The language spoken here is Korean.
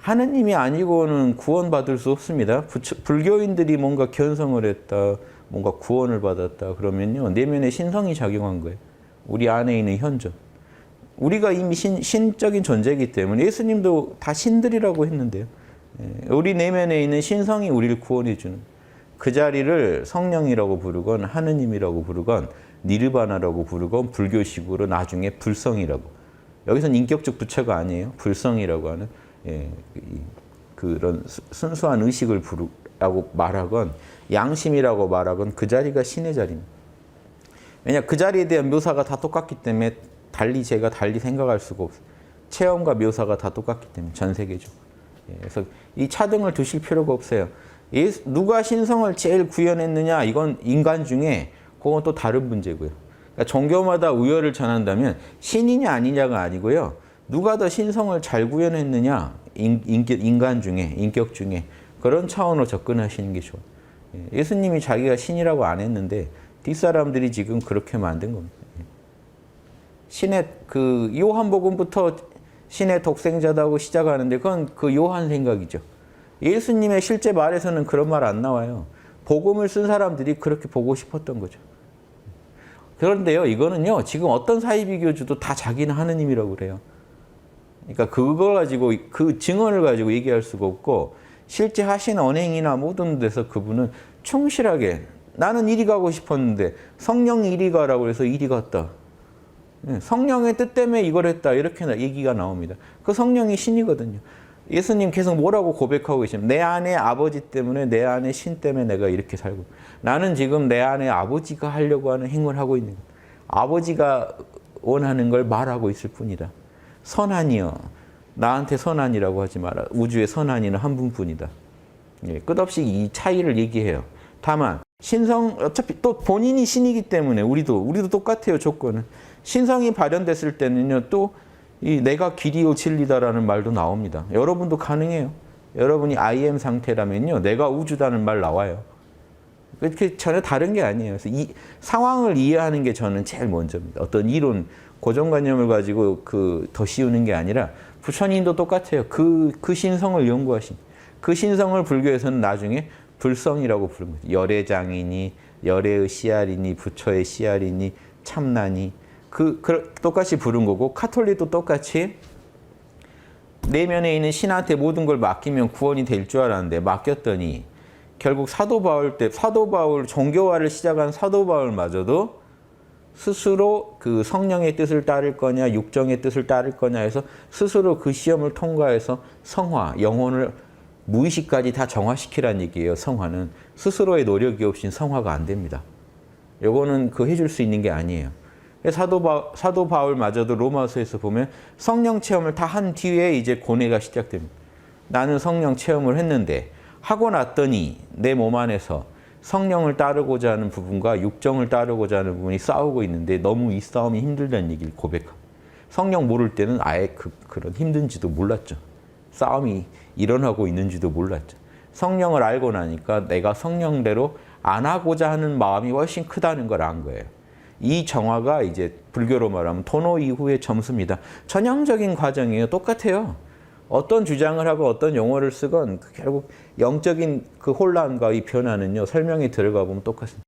하느님이 아니고는 구원받을 수 없습니다. 불교인들이 뭔가 견성을 했다, 뭔가 구원을 받았다 그러면요, 내면에 신성이 작용한 거예요. 우리 안에 있는 현존. 우리가 이미 신적인 존재이기 때문에 예수님도 다 신들이라고 했는데요. 우리 내면에 있는 신성이 우리를 구원해 주는 그 자리를 성령이라고 부르건 하느님이라고 부르건 니르바나라고 부르건 불교식으로 나중에 불성이라고. 여기서는 인격적 부처가 아니에요. 불성이라고 하는 그런 순수한 의식을 부르라고 말하건 양심이라고 말하건 그 자리가 신의 자리입니다. 왜냐 그 자리에 대한 묘사가 다 똑같기 때문에 제가 달리 생각할 수가 없어요. 체험과 묘사가 다 똑같기 때문에 전 세계적으로. 그래서 이 차등을 두실 필요가 없어요. 누가 신성을 제일 구현했느냐 이건 인간 중에 그건 또 다른 문제고요. 그러니까 종교마다 우열을 전한다면 신이냐 아니냐가 아니고요. 누가 더 신성을 잘 구현했느냐 인간 중에 인격 중에 그런 차원으로 접근하시는 게 좋아요. 예수님이 자기가 신이라고 안 했는데 뒷사람들이 지금 그렇게 만든 겁니다. 신의 그 요한복음부터 신의 독생자다고 시작하는데 그건 그 요한 생각이죠. 예수님의 실제 말에서는 그런 말 안 나와요. 복음을 쓴 사람들이 그렇게 보고 싶었던 거죠. 그런데요, 이거는요, 지금 어떤 사이비교주도 다 자기는 하느님이라고 그래요. 그러니까 그걸 가지고, 그 증언을 가지고 얘기할 수가 없고, 실제 하신 언행이나 모든 데서 그분은 충실하게, 나는 이리 가고 싶었는데, 성령이 이리 가라고 해서 이리 갔다. 성령의 뜻 때문에 이걸 했다. 이렇게 얘기가 나옵니다. 그 성령이 신이거든요. 예수님 계속 뭐라고 고백하고 계십니까? 내 안에 아버지 때문에, 내 안에 신 때문에 내가 이렇게 살고, 나는 지금 내 안에 아버지가 하려고 하는 행을 하고 있는 거예요. 아버지가 원하는 걸 말하고 있을 뿐이다. 선한이여, 나한테 선한이라고 하지 마라. 우주의 선한이는 한 분뿐이다. 끝없이 이 차이를 얘기해요. 다만 신성, 어차피 또 본인이 신이기 때문에 우리도 똑같아요. 조건은. 신성이 발현됐을 때는요, 또 이 내가 길이요 진리다라는 말도 나옵니다. 여러분도 가능해요. 여러분이 I am 상태라면요, 내가 우주다는 말 나와요. 그렇게 전혀 다른 게 아니에요. 그래서 이 상황을 이해하는 게 저는 제일 먼저입니다. 어떤 이론, 고정관념을 가지고 더 씌우는 게 아니라 부처님도 똑같아요. 그 신성을 연구하신. 그 신성을 불교에서는 나중에 불성이라고 부른 거죠. 열애장이니, 열애의 씨알이니, 부처의 씨알이니, 참나니. 똑같이 부른 거고, 카톨릭도 똑같이 내면에 있는 신한테 모든 걸 맡기면 구원이 될 줄 알았는데 맡겼더니 결국 사도 바울 종교화를 시작한 사도 바울마저도 스스로 그 성령의 뜻을 따를 거냐 육정의 뜻을 따를 거냐 해서 스스로 그 시험을 통과해서 성화, 영혼을 무의식까지 다 정화시키라는 얘기예요. 성화는 스스로의 노력이 없인 성화가 안 됩니다. 요거는 해줄 수 있는 게 아니에요. 사도 바울마저도 로마서에서 보면 성령 체험을 다 한 뒤에 이제 고뇌가 시작됩니다. 나는 성령 체험을 했는데 하고 났더니 내 몸 안에서 성령을 따르고자 하는 부분과 육정을 따르고자 하는 부분이 싸우고 있는데 너무 이 싸움이 힘들다는 얘기를 고백합니다. 성령 모를 때는 아예 그런 힘든지도 몰랐죠. 싸움이 일어나고 있는지도 몰랐죠. 성령을 알고 나니까 내가 성령대로 안 하고자 하는 마음이 훨씬 크다는 걸 안 거예요. 이 정화가 이제 불교로 말하면 토노 이후의 점수입니다. 전형적인 과정이에요. 똑같아요. 어떤 주장을 하고 어떤 용어를 쓰건 결국 영적인 그 혼란과 이 변화는요, 설명이 들어가 보면 똑같습니다.